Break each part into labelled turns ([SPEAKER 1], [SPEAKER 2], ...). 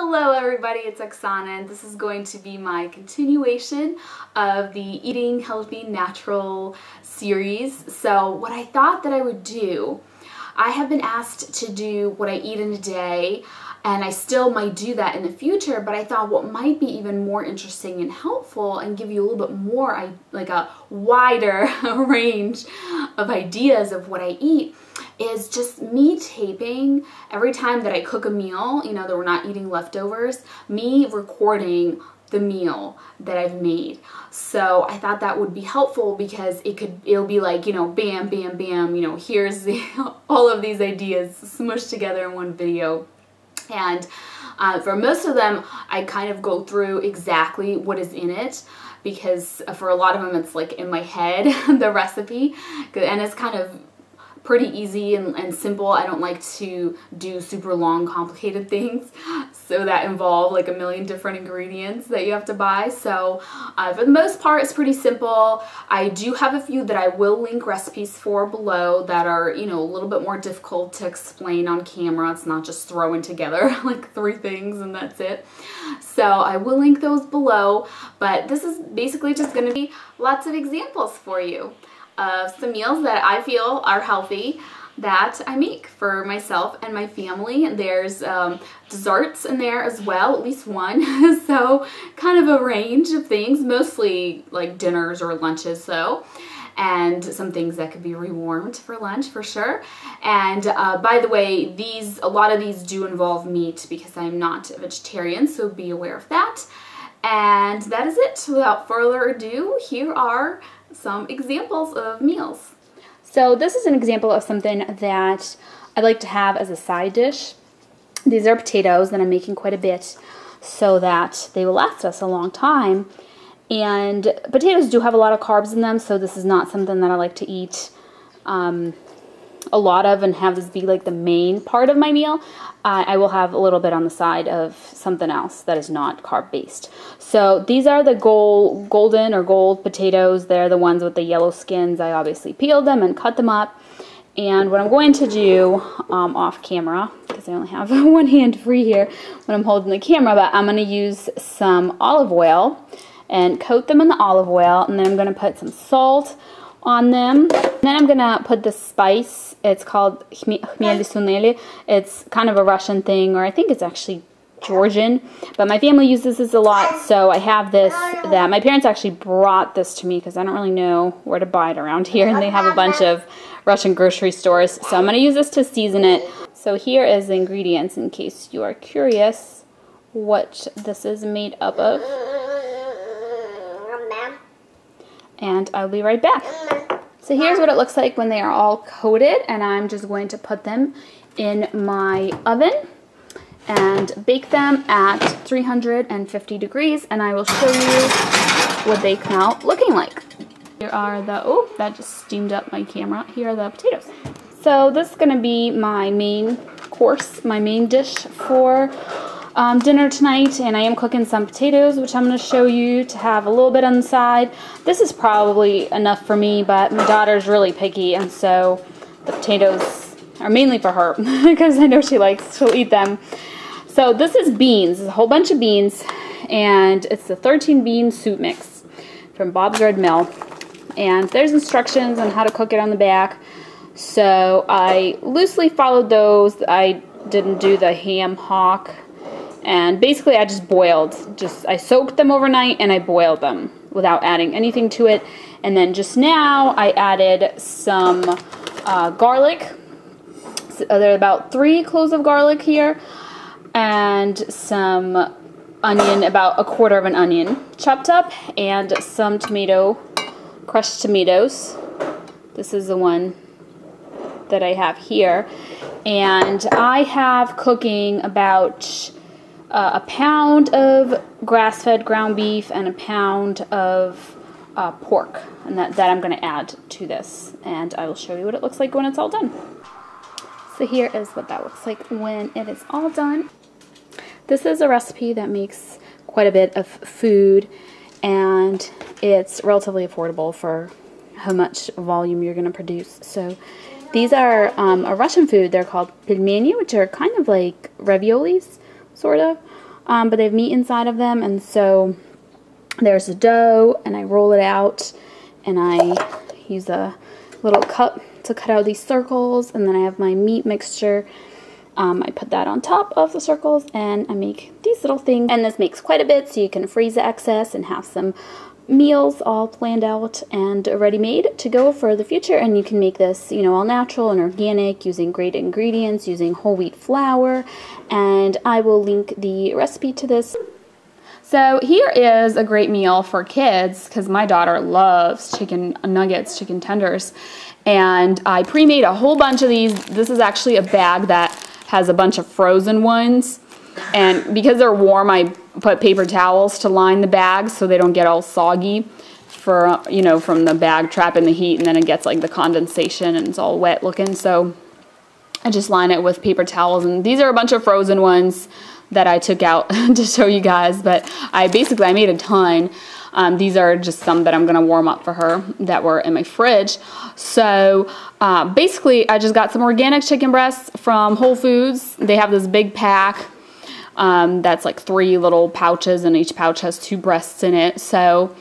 [SPEAKER 1] Hello everybody, it's Oksana and this is going to be my continuation of the Eating Healthy Natural series. So what I thought that I would do, I have been asked to do what I eat in a day, and I still might do that in the future, but I thought what might be even more interesting and helpful and give you a little bit more, like a wider range of ideas of what I eat, is just me taping every time that I cook a meal, you know, that we're not eating leftovers, me recording the meal that I've made. So I thought that would be helpful because it'll be like, you know, bam, bam, bam, you know, here's all of these ideas smushed together in one video. And for most of them, I kind of go through exactly what is in it, because for a lot of them it's like in my head, the recipe, and it's kind of pretty easy and simple. I don't like to do super long complicated things so that involve like a million different ingredients that you have to buy. So for the most part it's pretty simple. I do have a few that I will link recipes for below that are, you know, a little bit more difficult to explain on camera. It's not just throwing together like 3 things and that's it. So I will link those below, but this is basically just going to be lots of examples for you of some meals that I feel are healthy that I make for myself and my family. There's desserts in there as well, at least one. So kind of a range of things, mostly like dinners or lunches though. And some things that could be rewarmed for lunch for sure. And by the way, a lot of these do involve meat because I'm not a vegetarian, so be aware of that. And that is it. Without further ado, here are some examples of meals. So this is an example of something that I like to have as a side dish. These are potatoes that I'm making quite a bit so that they will last us a long time. And potatoes do have a lot of carbs in them, so this is not something that I like to eat a lot of and have this be like the main part of my meal. I will have a little bit on the side of something else that is not carb based. So these are the golden or gold potatoes. They're the ones with the yellow skins. I obviously peeled them and cut them up. And what I'm going to do off camera, because I only have one hand free here when I'm holding the camera, but I'm going to use some olive oil and coat them in the olive oil, and then I'm going to put some salt on them. And then I'm going to put the spice. It's called chmiel suneli. It's kind of a Russian thing, or I think it's actually Georgian, but my family uses this a lot, so I have this. That my parents actually brought this to me because I don't really know where to buy it around here, and they have a bunch of Russian grocery stores, so I'm going to use this to season it. So here is the ingredients in case you are curious what this is made up of. And I'll be right back. So here's what it looks like when they are all coated, and I'm just going to put them in my oven and bake them at 350 degrees, and I will show you what they come out looking like. Here are the, oh, that just steamed up my camera. Here are the potatoes. So this is going to be my main course, my main dish for dinner tonight, and I am cooking some potatoes, which I'm going to show you to have a little bit on the side. This is probably enough for me, but my daughter's really picky, and so the potatoes are mainly for her because I know she'll eat them. So this is beans. It's a whole bunch of beans, and it's the 13 bean soup mix from Bob's Red Mill, and there's instructions on how to cook it on the back. So I loosely followed those. I didn't do the ham hock. And basically I just boiled, I soaked them overnight and I boiled them without adding anything to it. And then just now I added some garlic. So there are about 3 cloves of garlic here, and some onion, about 1/4 of an onion chopped up, and some crushed tomatoes. This is the one that I have here. And I have cooking about a pound of grass-fed ground beef and a pound of pork, and that I'm going to add to this, and I will show you what it looks like when it's all done. So here is what that looks like when it is all done. This is a recipe that makes quite a bit of food, and it's relatively affordable for how much volume you're going to produce. So these are a Russian food. They're called pelmeni, which are kind of like raviolis, sort of. but they have meat inside of them, and so there's a dough, and I roll it out, and I use a little cup to cut out these circles, and then I have my meat mixture. I put that on top of the circles, and I make these little things, and this makes quite a bit, so you can freeze the excess and have some meals all planned out and ready-made to go for the future. And you can make this, you know, all natural and organic, using great ingredients, using whole wheat flour, and I will link the recipe to this. So here is a great meal for kids, because my daughter loves chicken nuggets, chicken tenders, and I pre-made a whole bunch of these. This is actually a bag that has a bunch of frozen ones, and because they're warm, I put paper towels to line the bags so they don't get all soggy for, you know, from the bag trapping the heat, and then it gets like the condensation and it's all wet looking. So I just line it with paper towels, and these are a bunch of frozen ones that I took out to show you guys, but I made a ton. These are just some that I'm gonna warm up for her that were in my fridge. So basically I just got some organic chicken breasts from Whole Foods. They have this big pack that's like 3 little pouches, and each pouch has 2 breasts in it. So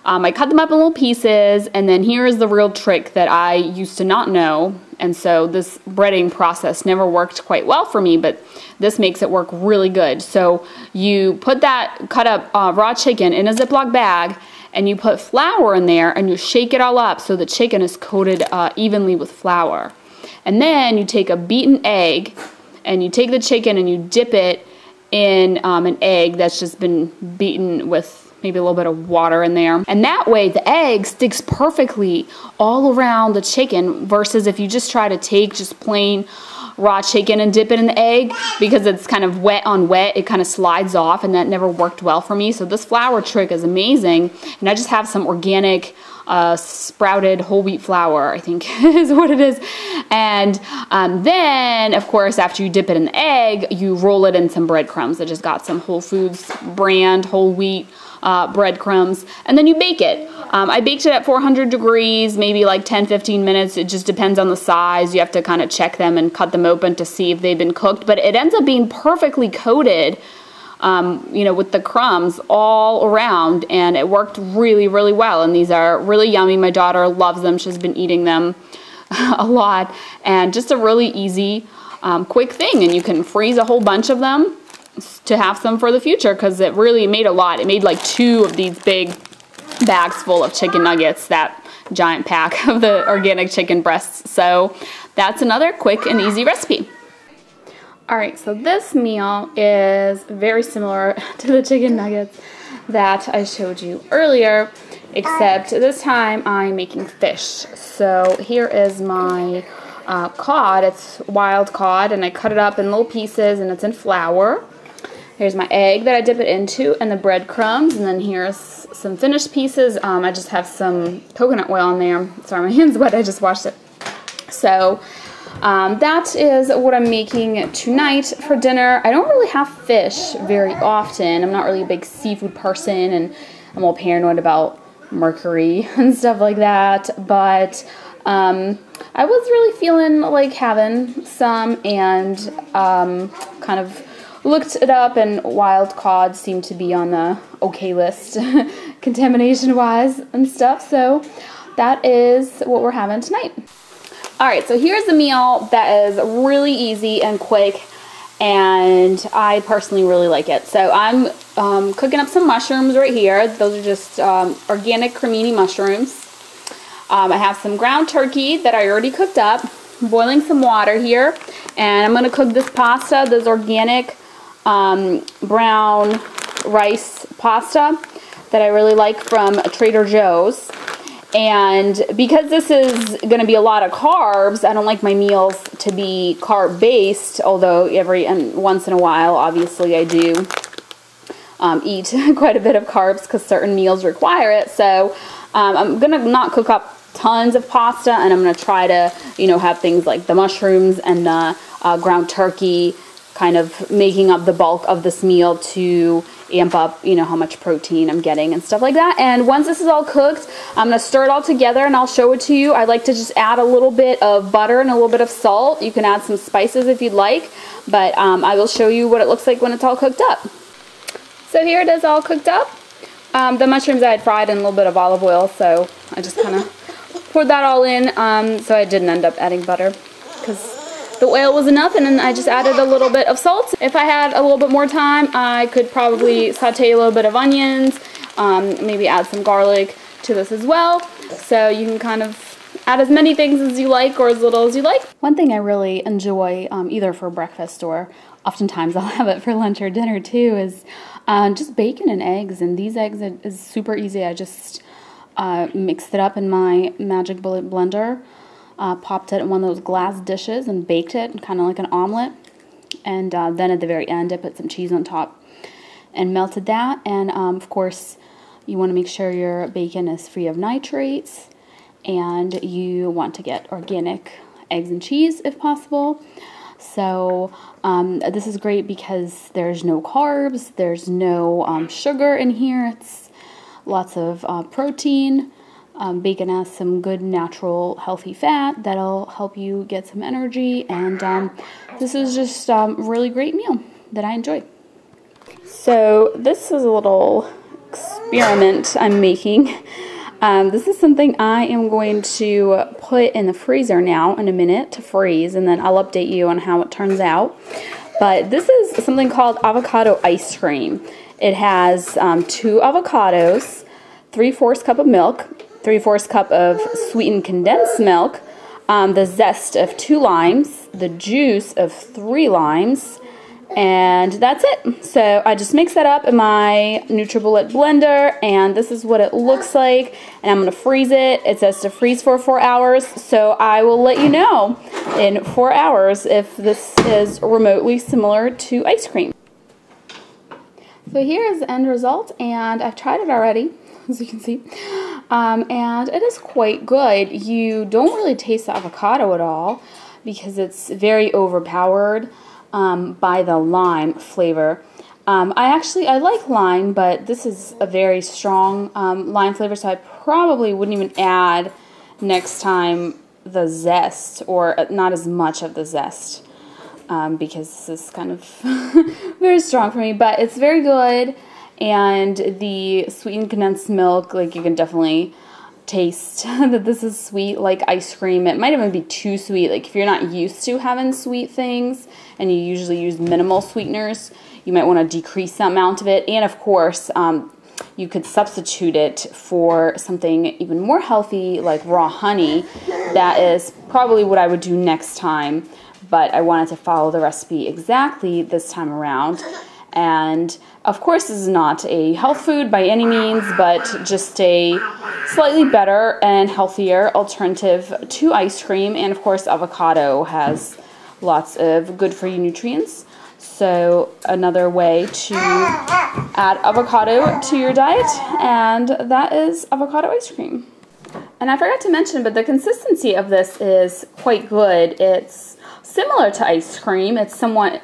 [SPEAKER 1] I cut them up in little pieces, and then here is the real trick that I used to not know, and so this breading process never worked quite well for me, but this makes it work really good. So you put that cut up raw chicken in a Ziploc bag, and you put flour in there, and you shake it all up so the chicken is coated evenly with flour. And then you take a beaten egg, and you take the chicken and you dip it in an egg that's just been beaten with maybe a little bit of water in there. And that way the egg sticks perfectly all around the chicken, versus if you just try to take just plain raw chicken and dip it in the egg, because it's kind of wet on wet, it kind of slides off, and that never worked well for me. So this flour trick is amazing, and I just have some organic sprouted whole wheat flour, I think is what it is. And then, of course, after you dip it in the egg, you roll it in some breadcrumbs. I just got some Whole Foods brand whole wheat breadcrumbs, and then you bake it. I baked it at 400 degrees, maybe like 10-15 minutes. It just depends on the size. You have to kind of check them and cut them open to see if they've been cooked, but it ends up being perfectly coated, you know, with the crumbs all around, and it worked really, really well. And these are really yummy. My daughter loves them. She's been eating them a lot, and just a really easy, quick thing. And you can freeze a whole bunch of them to have some for the future, because it really made a lot. It made like 2 of these big bags full of chicken nuggets, that giant pack of the organic chicken breasts. So that's another quick and easy recipe. Alright, so this meal is very similar to the chicken nuggets that I showed you earlier, except this time I'm making fish. So here is my cod. It's wild cod, and I cut it up in little pieces, and it's in flour. Here's my egg that I dip it into, and the breadcrumbs, and then here's some finished pieces. I just have some coconut oil in there. Sorry, my hand's wet, I just washed it. So that is what I'm making tonight for dinner. I don't really have fish very often. I'm not really a big seafood person, and I'm all paranoid about mercury and stuff like that, but I was really feeling like having some, and kind of looked it up, and wild cod seemed to be on the okay list contamination wise and stuff, so that is what we're having tonight. Alright, so here's a meal that is really easy and quick, and I personally really like it. So I'm cooking up some mushrooms right here. Those are just organic cremini mushrooms. I have some ground turkey that I already cooked up, boiling some water here, and I'm going to cook this pasta, this organic brown rice pasta that I really like from Trader Joe's. And because this is going to be a lot of carbs, I don't like my meals to be carb-based, although once in a while, obviously, I do eat quite a bit of carbs because certain meals require it. So I'm going to not cook up tons of pasta, and I'm going to try to, you know, have things like the mushrooms and the ground turkey kind of making up the bulk of this meal to amp up, you know, how much protein I'm getting and stuff like that. And once this is all cooked, I'm going to stir it all together, and I'll show it to you. I like to just add a little bit of butter and a little bit of salt. You can add some spices if you'd like, but I will show you what it looks like when it's all cooked up. So here it is all cooked up. The mushrooms I had fried in a little bit of olive oil, so I just kind of poured that all in, so I didn't end up adding butter because the oil was enough, and then I just added a little bit of salt. If I had a little bit more time, I could probably saute a little bit of onions, maybe add some garlic to this as well. So you can kind of add as many things as you like or as little as you like. One thing I really enjoy, either for breakfast or oftentimes I'll have it for lunch or dinner too, is just bacon and eggs. And these eggs is super easy. I just mixed it up in my Magic Bullet blender, popped it in one of those glass dishes and baked it kind of like an omelet. And then at the very end I put some cheese on top and melted that. And of course you want to make sure your bacon is free of nitrates, and you want to get organic eggs and cheese if possible. So this is great because there's no carbs, there's no sugar in here. It's lots of protein. Bacon has some good natural healthy fat that'll help you get some energy, and this is just a really great meal that I enjoy. So this is a little experiment I'm making. This is something I am going to put in the freezer now in a minute to freeze, and then I'll update you on how it turns out. But this is something called Avocado Ice Cream. It has 2 avocados, 3/4 cup of milk, 3/4 cup of sweetened condensed milk, the zest of 2 limes, the juice of 3 limes, and that's it. So I just mix that up in my NutriBullet blender, and this is what it looks like. And I'm going to freeze it. It says to freeze for 4 hours, so I will let you know in 4 hours if this is remotely similar to ice cream. So here is the end result, and I've tried it already, as you can see, and it is quite good. You don't really taste the avocado at all because it's very overpowered by the lime flavor. I like lime, but this is a very strong lime flavor, so I probably wouldn't even add next time the zest, or not as much of the zest, because this is kind of very strong for me, but it's very good. And the sweetened condensed milk, like, you can definitely taste that this is sweet, like ice cream. It might even be too sweet. Like, if you're not used to having sweet things and you usually use minimal sweeteners, you might want to decrease the amount of it. And of course, you could substitute it for something even more healthy, like raw honey. That is probably what I would do next time, but I wanted to follow the recipe exactly this time around. And of course, this is not a health food by any means, but just a slightly better and healthier alternative to ice cream. And of course, avocado has lots of good for you nutrients. So another way to add avocado to your diet, and that is avocado ice cream. And I forgot to mention, but the consistency of this is quite good. It's similar to ice cream. It's somewhat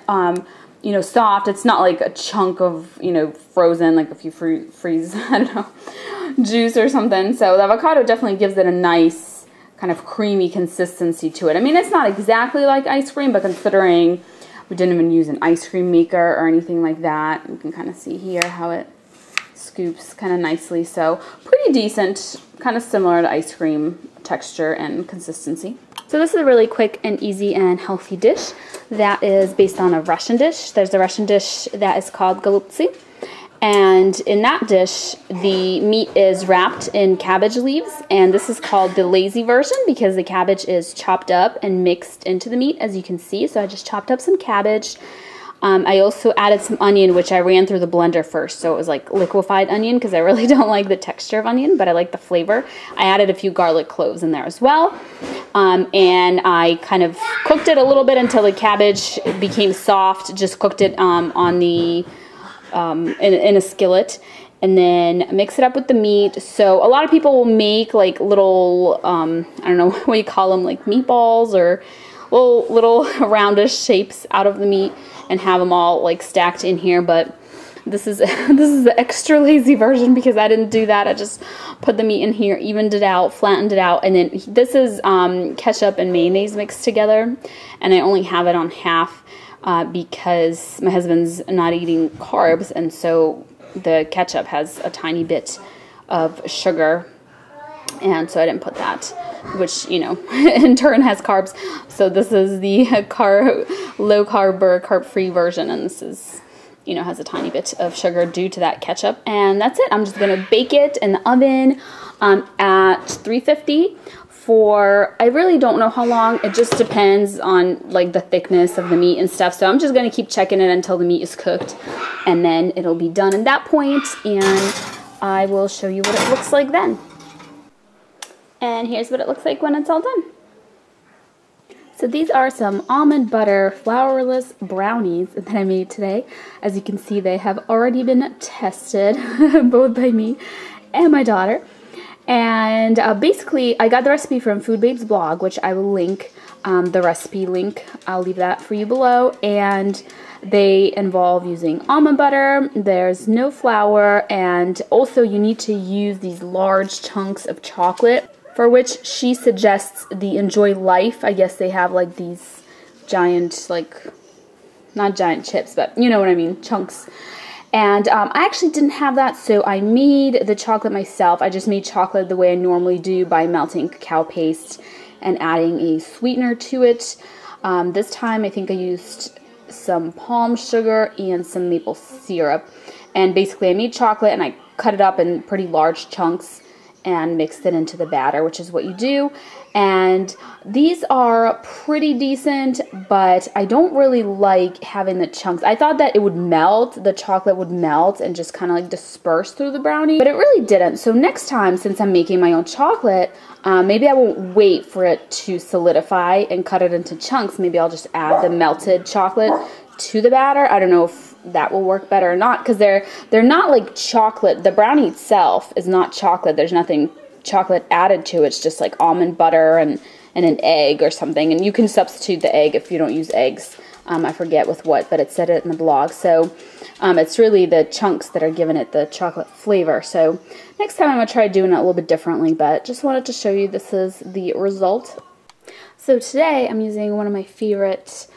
[SPEAKER 1] you know, soft. It's not like a chunk of, you know, frozen, like if you freeze, I don't know, juice or something. So the avocado definitely gives it a nice kind of creamy consistency to it. I mean, it's not exactly like ice cream, but considering we didn't even use an ice cream maker or anything like that, you can kind of see here how it scoops kind of nicely. So pretty decent, kind of similar to ice cream texture and consistency. So this is a really quick and easy and healthy dish that is based on a Russian dish. There's a Russian dish that is called golubtsi, and in that dish the meat is wrapped in cabbage leaves, and this is called the lazy version because the cabbage is chopped up and mixed into the meat, as you can see. So I just chopped up some cabbage. I also added some onion, which I ran through the blender first, so it was like liquefied onion because I really don't like the texture of onion, but I like the flavor. I added a few garlic cloves in there as well, and I kind of cooked it a little bit until the cabbage became soft. Just cooked it on the in a skillet, and then mix it up with the meat. So a lot of people will make like little I don't know what you call them, like meatballs or little roundish shapes out of the meat and have them all like stacked in here, but this is the extra lazy version because I didn't do that. I just put the meat in here, evened it out, flattened it out, and then this is ketchup and mayonnaise mixed together, and I only have it on half because my husband's not eating carbs, and so the ketchup has a tiny bit of sugar, and so I didn't put that, which, you know, in turn has carbs. So this is the low carb or carb-free version, and this is, you know, has a tiny bit of sugar due to that ketchup. And that's it. I'm just gonna bake it in the oven at 350 for, I really don't know how long. It just depends on like the thickness of the meat and stuff. So I'm just gonna keep checking it until the meat is cooked, and then it'll be done at that point, and I will show you what it looks like then. And here's what it looks like when it's all done. So these are some almond butter flourless brownies that I made today. As you can see, they have already been tested, both by me and my daughter. And basically, I got the recipe from Food Babe's blog, which I will link, the recipe link. I'll leave that for you below. And they involve using almond butter, there's no flour, and also you need to use these large chunks of chocolate, for which she suggests the Enjoy Life. I guess they have like these giant, like, not giant chips, but you know what I mean, chunks. And I actually didn't have that, so I made the chocolate myself. I just made chocolate the way I normally do by melting cacao paste and adding a sweetener to it. This time I think I used some palm sugar and some maple syrup. And basically I made chocolate and I cut it up in pretty large chunks and mixed it into the batter, which is what you do. And these are pretty decent, but I don't really like having the chunks. I thought that it would melt, the chocolate would melt and just kind of like disperse through the brownie, but it really didn't. So next time, since I'm making my own chocolate, maybe I won't wait for it to solidify and cut it into chunks. Maybe I'll just add the melted chocolate to the batter. I don't know if that will work better or not, because they're not like chocolate. The brownie itself is not chocolate. There's nothing chocolate added to it. It's just like almond butter and an egg or something, and you can substitute the egg if you don't use eggs. I forget with what, but it said it in the blog. So it's really the chunks that are giving it the chocolate flavor. So next time I'm going to try doing it a little bit differently, but just wanted to show you this is the result. So today I'm using one of my favorite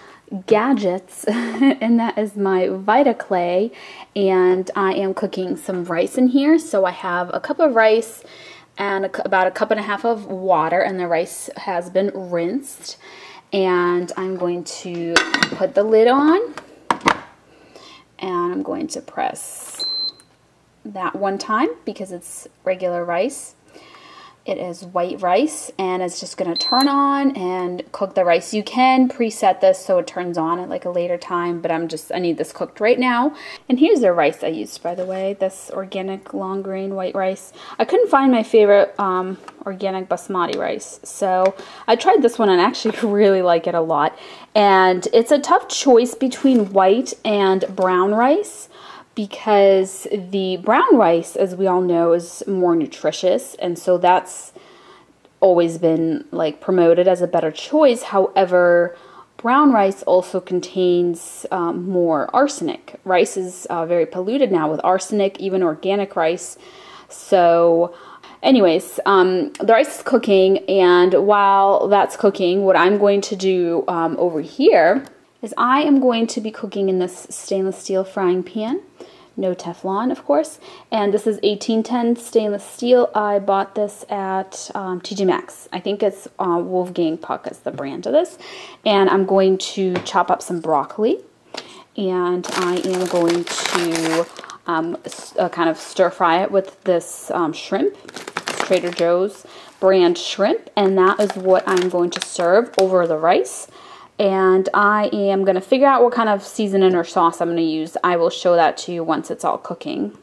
[SPEAKER 1] gadgets, and that is my Vita Clay, and I am cooking some rice in here. So I have a cup of rice and about a cup and a half of water, and the rice has been rinsed, and I'm going to put the lid on, and I'm going to press that one time because it's regular rice. It is white rice, and it's just going to turn on and cook the rice. You can preset this so it turns on at like a later time, but I need this cooked right now. And here's the rice I used, by the way, this organic long grain white rice. I couldn't find my favorite organic basmati rice, so I tried this one and I actually really like it a lot. And it's a tough choice between white and brown rice, because the brown rice, as we all know, is more nutritious, and so that's always been like promoted as a better choice. However, brown rice also contains more arsenic. Rice is very polluted now with arsenic, even organic rice. So anyways, the rice is cooking, and while that's cooking, what I'm going to do over here is I am going to be cooking in this stainless steel frying pan. No Teflon, of course. And this is 1810 stainless steel. I bought this at TJ Maxx. I think it's Wolfgang Puck is the brand of this. And I'm going to chop up some broccoli. And I am going to kind of stir fry it with this shrimp. It's Trader Joe's brand shrimp. And that is what I'm going to serve over the rice. And I am going to figure out what kind of seasoning or sauce I'm going to use. I will show that to you once it's all cooking.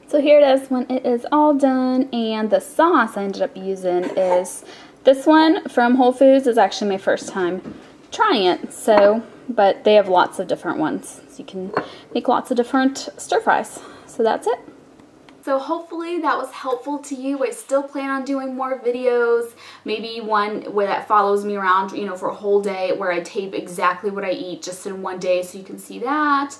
[SPEAKER 1] So here it is when it is all done, and the sauce I ended up using is this one from Whole Foods. It's actually my first time trying it, but they have lots of different ones, so you can make lots of different stir fries. So that's it. So hopefully that was helpful to you. I still plan on doing more videos, maybe one where that follows me around, you know, for a whole day, where I tape exactly what I eat just in one day so you can see that.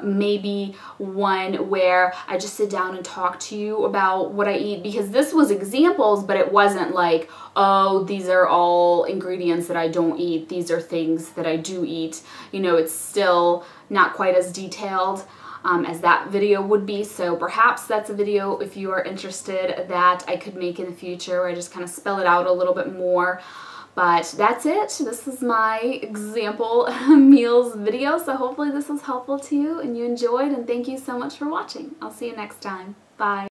[SPEAKER 1] Maybe one where I just sit down and talk to you about what I eat, because this was examples, but it wasn't like, oh, these are all ingredients that I don't eat. These are things that I do eat. You know, it's still not quite as detailed. as that video would be. So perhaps that's a video, if you are interested, that I could make in the future, where I just kind of spell it out a little bit more. But that's it. This is my example meals video, so hopefully this was helpful to you and you enjoyed, and thank you so much for watching. I'll see you next time. Bye.